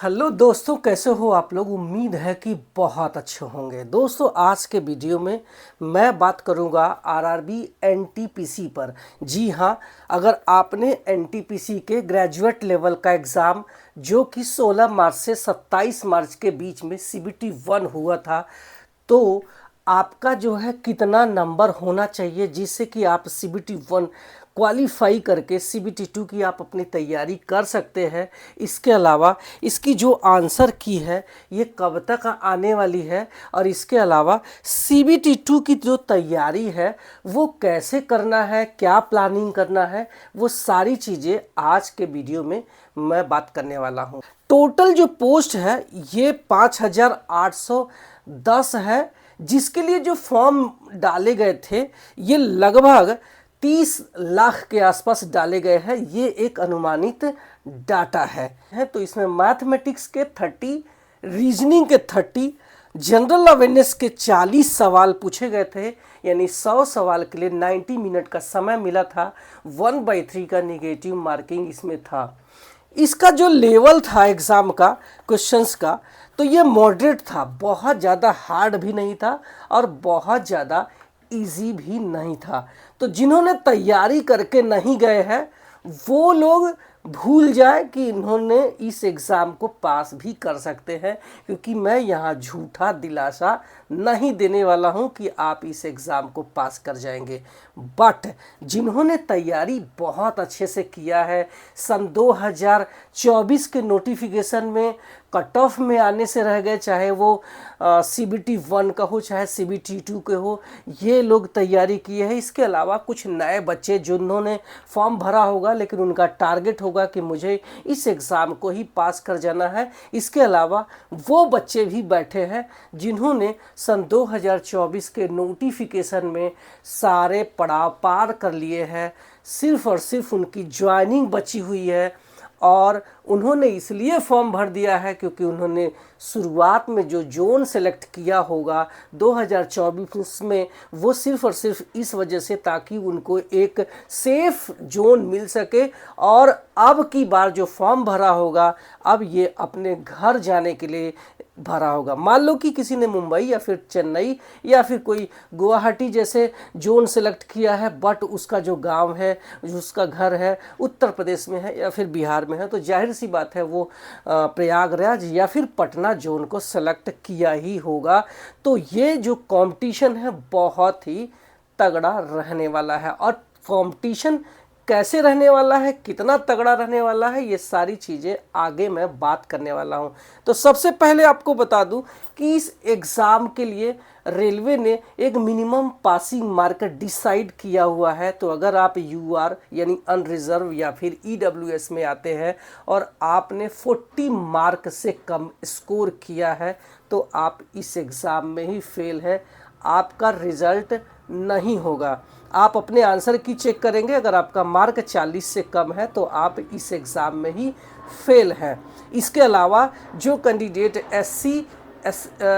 Hello दोस्तों, कैसे हो आप लोग। उम्मीद है कि बहुत अच्छे होंगे। दोस्तों, आज के वीडियो में मैं बात करूंगा आरआरबी एनटीपीसी पर। जी हाँ, अगर आपने एनटीपीसी के ग्रेजुएट लेवल का एग्ज़ाम जो कि 16 मार्च से 27 मार्च के बीच में सीबीटी 1 हुआ था, तो आपका जो है कितना नंबर होना चाहिए जिससे कि आप सीबीटी 1 क्वालिफाई करके सीबीटी 2 की आप अपनी तैयारी कर सकते हैं। इसके अलावा इसकी जो आंसर की है ये कब तक आने वाली है, और इसके अलावा सीबीटी 2 की जो तैयारी है वो कैसे करना है, क्या प्लानिंग करना है, वो सारी चीज़ें आज के वीडियो में मैं बात करने वाला हूँ। टोटल जो पोस्ट है ये 5810 है, जिसके लिए जो फॉर्म डाले गए थे ये लगभग 30 लाख के आसपास डाले गए हैं। ये एक अनुमानित डाटा है। तो इसमें मैथमेटिक्स के 30, रीजनिंग के 30, जनरल अवेयरनेस के 40 सवाल पूछे गए थे, यानी 100 सवाल के लिए 90 मिनट का समय मिला था। 1/3 का निगेटिव मार्किंग इसमें था। इसका जो लेवल था एग्ज़ाम का, क्वेश्चंस का, तो ये मॉडरेट था, बहुत ज़्यादा हार्ड भी नहीं था और बहुत ज़्यादा इजी भी नहीं था। तो जिन्होंने तैयारी करके नहीं गए हैं वो लोग भूल जाए कि इन्होंने इस एग्ज़ाम को पास भी कर सकते हैं, क्योंकि मैं यहाँ झूठा दिलासा नहीं देने वाला हूँ कि आप इस एग्ज़ाम को पास कर जाएंगे। बट जिन्होंने तैयारी बहुत अच्छे से किया है, सन 2024 के नोटिफिकेशन में कट ऑफ में आने से रह गए, चाहे वो सीबीटी 1 का हो चाहे सीबीटी 2 के हो, ये लोग तैयारी किए हैं। इसके अलावा कुछ नए बच्चे जिन्होंने फॉर्म भरा होगा लेकिन उनका टारगेट होगा कि मुझे इस एग्ज़ाम को ही पास कर जाना है। इसके अलावा वो बच्चे भी बैठे हैं जिन्होंने सन 2024 के नोटिफिकेशन में सारे पड़ाव पार कर लिए हैं, सिर्फ और सिर्फ उनकी ज्वाइनिंग बची हुई है। और उन्होंने इसलिए फॉर्म भर दिया है क्योंकि उन्होंने शुरुआत में जो जोन सेलेक्ट किया होगा 2024 में, वो सिर्फ और सिर्फ इस वजह से ताकि उनको एक सेफ जोन मिल सके। और अब की बार जो फॉर्म भरा होगा, अब ये अपने घर जाने के लिए भरा होगा। मान लो कि किसी ने मुंबई या फिर चेन्नई या फिर कोई गुवाहाटी जैसे जोन सेलेक्ट किया है, बट उसका जो गांव है, जो उसका घर है उत्तर प्रदेश में है या फिर बिहार में है, तो जाहिर सी बात है वो प्रयागराज या फिर पटना जोन को सेलेक्ट किया ही होगा। तो ये जो कंपटीशन है बहुत ही तगड़ा रहने वाला है। और कंपटीशन कैसे रहने वाला है, कितना तगड़ा रहने वाला है, ये सारी चीज़ें आगे मैं बात करने वाला हूं। तो सबसे पहले आपको बता दूं कि इस एग्ज़ाम के लिए रेलवे ने एक मिनिमम पासिंग मार्क डिसाइड किया हुआ है। तो अगर आप यूआर यानी अनरिजर्व या फिर ईडब्ल्यूएस में आते हैं और आपने 40 मार्क से कम स्कोर किया है तो आप इस एग्ज़ाम में ही फेल है, आपका रिज़ल्ट नहीं होगा। आप अपने आंसर की चेक करेंगे, अगर आपका मार्क 40 से कम है तो आप इस एग्ज़ाम में ही फेल हैं। इसके अलावा जो कैंडिडेट एससी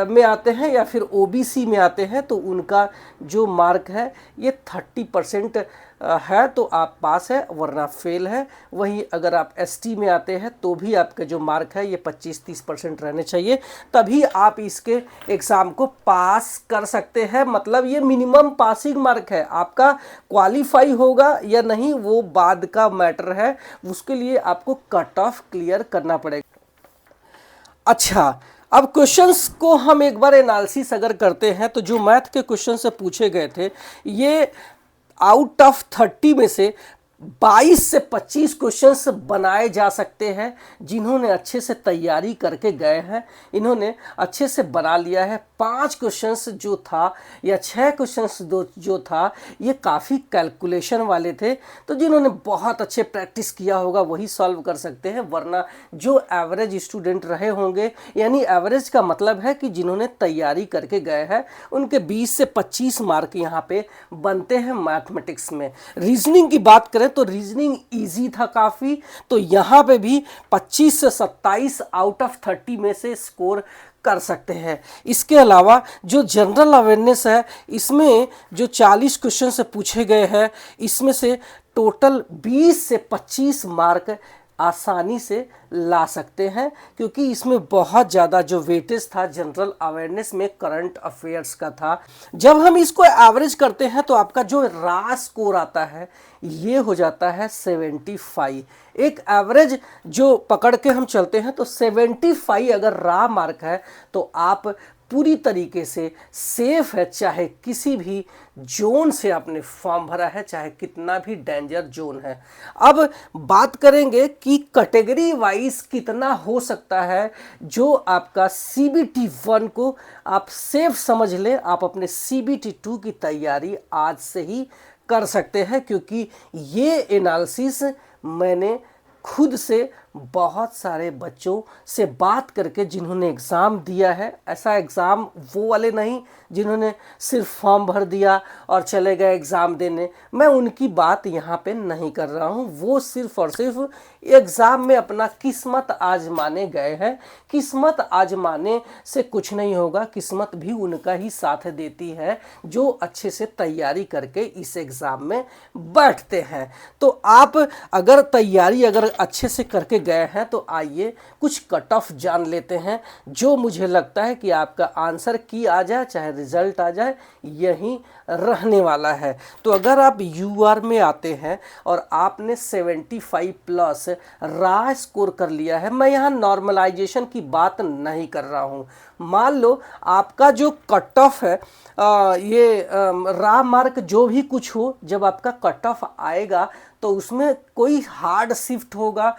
में आते हैं या फिर ओबीसी में आते हैं तो उनका जो मार्क है ये 30% है तो आप पास है, वरना फेल है। वहीं अगर आप एसटी में आते हैं तो भी आपका जो मार्क है ये 25-30% रहने चाहिए, तभी आप इसके एग्ज़ाम को पास कर सकते हैं। मतलब ये मिनिमम पासिंग मार्क है। आपका क्वालिफाई होगा या नहीं वो बाद का मैटर है, उसके लिए आपको कट ऑफ क्लियर करना पड़ेगा। अच्छा, अब क्वेश्चंस को हम एक बार एनालिसिस अगर करते हैं तो जो मैथ के क्वेश्चन से पूछे गए थे, ये आउट ऑफ 30 में से 22 से 25 क्वेश्चंस बनाए जा सकते हैं। जिन्होंने अच्छे से तैयारी करके गए हैं इन्होंने अच्छे से बना लिया है। 5 क्वेश्चंस जो था या 6 क्वेश्चंस जो था ये काफ़ी कैलकुलेशन वाले थे, तो जिन्होंने बहुत अच्छे प्रैक्टिस किया होगा वही सॉल्व कर सकते हैं, वरना जो एवरेज स्टूडेंट रहे होंगे, यानी एवरेज का मतलब है कि जिन्होंने तैयारी करके गए हैं उनके 20 से 25 मार्क यहाँ पे बनते हैं मैथमेटिक्स में। रीजनिंग की बात करें तो रीजनिंग इजी था काफ़ी, तो यहाँ पे भी 25 से 27 आउट ऑफ 30 में से स्कोर कर सकते हैं। इसके अलावा जो जनरल अवेयरनेस है इसमें जो 40 क्वेश्चन से पूछे गए हैं इसमें से टोटल 20 से 25 मार्क आसानी से ला सकते हैं, क्योंकि इसमें बहुत ज़्यादा जो वेटेज था जनरल अवेयरनेस में करंट अफेयर्स का था। जब हम इसको एवरेज करते हैं तो आपका जो रा स्कोर आता है ये हो जाता है 75। एक एवरेज जो पकड़ के हम चलते हैं तो 75 अगर रा मार्क है तो आप पूरी तरीके से सेफ है, चाहे किसी भी जोन से आपने फॉर्म भरा है, चाहे कितना भी डेंजर जोन है। अब बात करेंगे कि कैटेगरी वाइज कितना हो सकता है जो आपका CBT 1 को आप सेफ समझ लें। आप अपने CBT 2 की तैयारी आज से ही कर सकते हैं, क्योंकि ये एनालिसिस मैंने खुद से बहुत सारे बच्चों से बात करके जिन्होंने एग्ज़ाम दिया है, ऐसा एग्ज़ाम वो वाले नहीं जिन्होंने सिर्फ फॉर्म भर दिया और चले गए एग्ज़ाम देने, मैं उनकी बात यहाँ पे नहीं कर रहा हूँ। वो सिर्फ और सिर्फ एग्ज़ाम में अपना किस्मत आजमाने गए हैं। किस्मत आजमाने से कुछ नहीं होगा, किस्मत भी उनका ही साथ देती है जो अच्छे से तैयारी करके इस एग्ज़ाम में बैठते हैं। तो आप अगर तैयारी अच्छे से करके गए हैं तो आइए कुछ कट ऑफ जान लेते हैं, जो मुझे लगता है कि आपका आंसर की आ जाए चाहे रिजल्ट आ जाए यही रहने वाला है। तो अगर आप यूआर में आते हैं और आपने 75 प्लस रा स्कोर कर लिया है, मैं यहाँ नॉर्मलाइजेशन की बात नहीं कर रहा हूँ। मान लो आपका जो कट ऑफ है रा मार्क जो भी कुछ हो, जब आपका कट ऑफ आएगा तो उसमें कोई हार्ड शिफ्ट होगा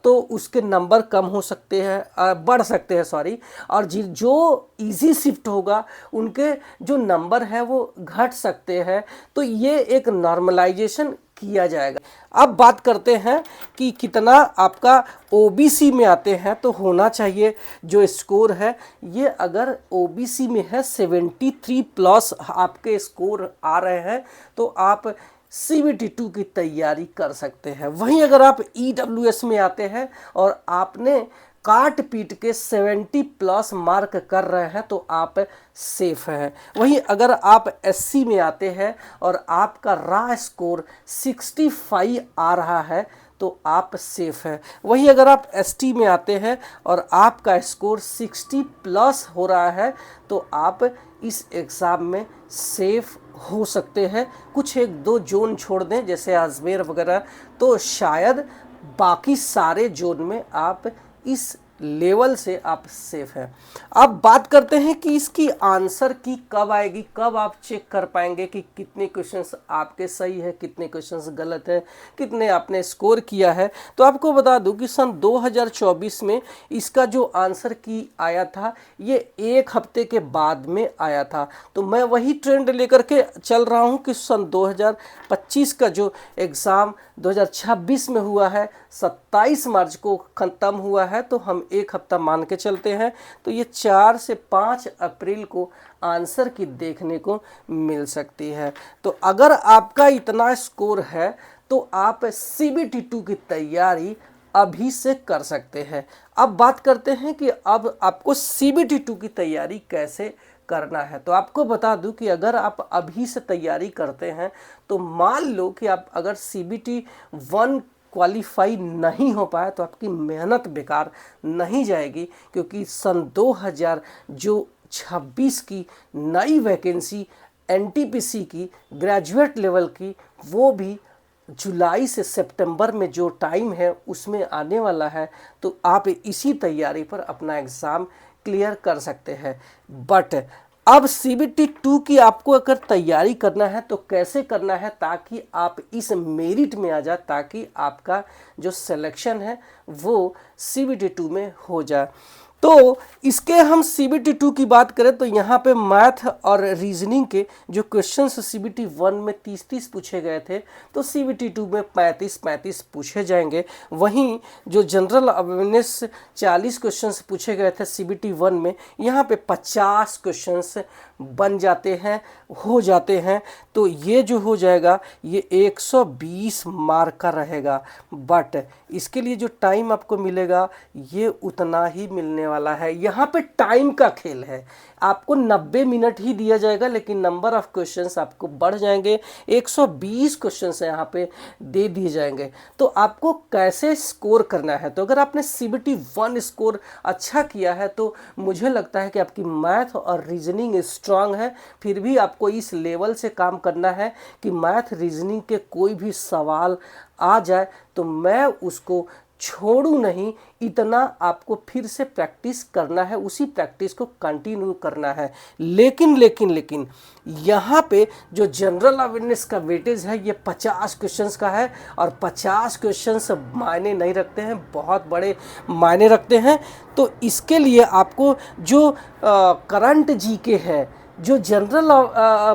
तो उसके नंबर कम हो सकते हैं, बढ़ सकते हैं सॉरी, और जो इजी शिफ्ट होगा उनके जो नंबर है वो घट सकते हैं। तो ये एक नॉर्मलाइजेशन किया जाएगा। अब बात करते हैं कि कितना आपका OBC में आते हैं तो होना चाहिए जो स्कोर है ये, अगर OBC में है 73 प्लस आपके स्कोर आ रहे हैं तो आप CBT 2 की तैयारी कर सकते हैं। वहीं अगर आप EWS में आते हैं और आपने काट पीट के 70 प्लस मार्क कर रहे हैं तो आप सेफ हैं। वहीं अगर आप SC में आते हैं और आपका रा स्कोर 65 आ रहा है तो आप सेफ हैं। वहीं अगर आप ST में आते हैं और आपका स्कोर 60 प्लस हो रहा है तो आप इस एग्ज़ाम में सेफ हो सकते हैं। कुछ एक दो जोन छोड़ दें जैसे अजमेर वगैरह, तो शायद बाकी सारे जोन में आप इस लेवल से आप सेफ हैं। अब बात करते हैं कि इसकी आंसर की कब आएगी, कब आप चेक कर पाएंगे कि कितने क्वेश्चंस आपके सही है, कितने क्वेश्चंस गलत है, कितने आपने स्कोर किया है। तो आपको बता दूं कि सन 2024 में इसका जो आंसर की आया था ये एक हफ्ते के बाद में आया था। तो मैं वही ट्रेंड लेकर के चल रहा हूं कि सन 2025 का जो एग्ज़ाम 2026 में हुआ है 27 मार्च को ख़त्म हुआ है, तो हम एक हफ्ता मान के चलते हैं तो ये 4 से 5 अप्रैल को आंसर की देखने को मिल सकती है। तो अगर आपका इतना स्कोर है तो आप CBT 2 की तैयारी अभी से कर सकते हैं। अब बात करते हैं कि अब आपको CBT 2 की तैयारी कैसे करना है। तो आपको बता दूं कि अगर आप अभी से तैयारी करते हैं तो मान लो कि आप अगर CBT 1 क्वालिफाई नहीं हो पाया तो आपकी मेहनत बेकार नहीं जाएगी, क्योंकि सन 2026 की नई वैकेंसी NTPC की ग्रेजुएट लेवल की वो भी जुलाई से सितंबर में जो टाइम है उसमें आने वाला है। तो आप इसी तैयारी पर अपना एग्ज़ाम क्लियर कर सकते हैं। बट अब CBT 2 की आपको अगर तैयारी करना है तो कैसे करना है ताकि आप इस मेरिट में आ जाए, ताकि आपका जो सिलेक्शन है वो CBT 2 में हो जाए। तो इसके हम CBT 2 की बात करें तो यहाँ पे मैथ और रीजनिंग के जो क्वेश्चंस CBT 1 में 30-30 पूछे गए थे तो CBT 2 में 35-35 पूछे जाएंगे। वहीं जो जनरल अवेयरनेस 40 क्वेश्चंस पूछे गए थे CBT 1 में, यहाँ पे 50 क्वेश्चंस बन जाते हैं, हो जाते हैं। तो ये जो हो जाएगा ये 120 मार्क का रहेगा। बट इसके लिए जो टाइम आपको मिलेगा ये उतना ही मिलने वाला है। यहाँ पे टाइम का खेल है, आपको 90 मिनट ही दिया जाएगा, लेकिन नंबर ऑफ क्वेश्चंस आपको बढ़ जाएंगे। 120 क्वेश्चंस यहाँ पे दे दिए जाएंगे। तो आपको कैसे स्कोर करना है, तो अगर आपने CBT 1 स्कोर अच्छा किया है तो मुझे लगता है कि आपकी मैथ और रीजनिंग स्ट्रांग है। फिर भी आपको इस लेवल से काम करना है कि मैथ रीजनिंग के कोई भी सवाल आ जाए तो मैं उसको छोड़ू नहीं, इतना आपको फिर से प्रैक्टिस करना है, उसी प्रैक्टिस को कंटिन्यू करना है। लेकिन यहाँ पे जो जनरल अवेयरनेस का वेटेज है ये 50 क्वेश्चंस का है, और 50 क्वेश्चंस मायने नहीं रखते हैं, बहुत बड़े मायने रखते हैं। तो इसके लिए आपको जो करंट जीके है, जो जनरल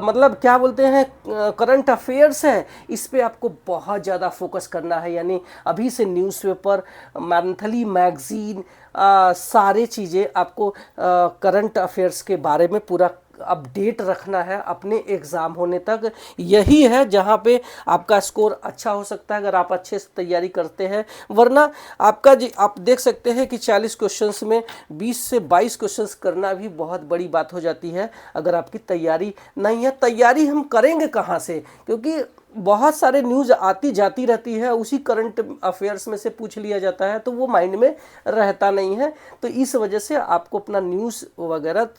मतलब क्या बोलते हैं करंट अफेयर्स है, इस पे आपको बहुत ज़्यादा फोकस करना है। यानी अभी से न्यूज़पेपर, मंथली मैगजीन, सारे चीज़ें आपको करंट अफेयर्स के बारे में पूरा अपडेट रखना है अपने एग्ज़ाम होने तक। यही है जहाँ पे आपका स्कोर अच्छा हो सकता है अगर आप अच्छे से तैयारी करते हैं। वरना आपका आप देख सकते हैं कि 40 क्वेश्चंस में 20 से 22 क्वेश्चंस करना भी बहुत बड़ी बात हो जाती है अगर आपकी तैयारी नहीं है। तैयारी हम करेंगे कहाँ से, क्योंकि बहुत सारे न्यूज़ आती जाती रहती है, उसी करंट अफेयर्स में से पूछ लिया जाता है, तो वो माइंड में रहता नहीं है। तो इस वजह से आपको अपना न्यूज़ वगैरह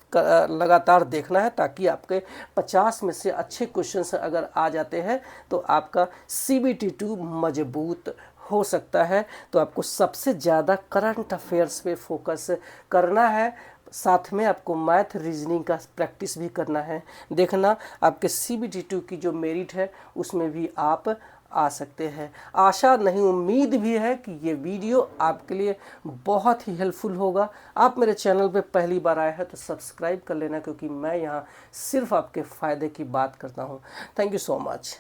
लगातार देखना है, ताकि आपके 50 में से अच्छे क्वेश्चंस अगर आ जाते हैं तो आपका CBT 2 मजबूत हो सकता है। तो आपको सबसे ज़्यादा करंट अफेयर्स पे फोकस करना है, साथ में आपको मैथ रीजनिंग का प्रैक्टिस भी करना है। देखना आपके CBT 2 की जो मेरिट है उसमें भी आप आ सकते हैं। आशा नहीं, उम्मीद भी है कि ये वीडियो आपके लिए बहुत ही हेल्पफुल होगा। आप मेरे चैनल पे पहली बार आए हैं तो सब्सक्राइब कर लेना, क्योंकि मैं यहाँ सिर्फ आपके फ़ायदे की बात करता हूँ। Thank you so much.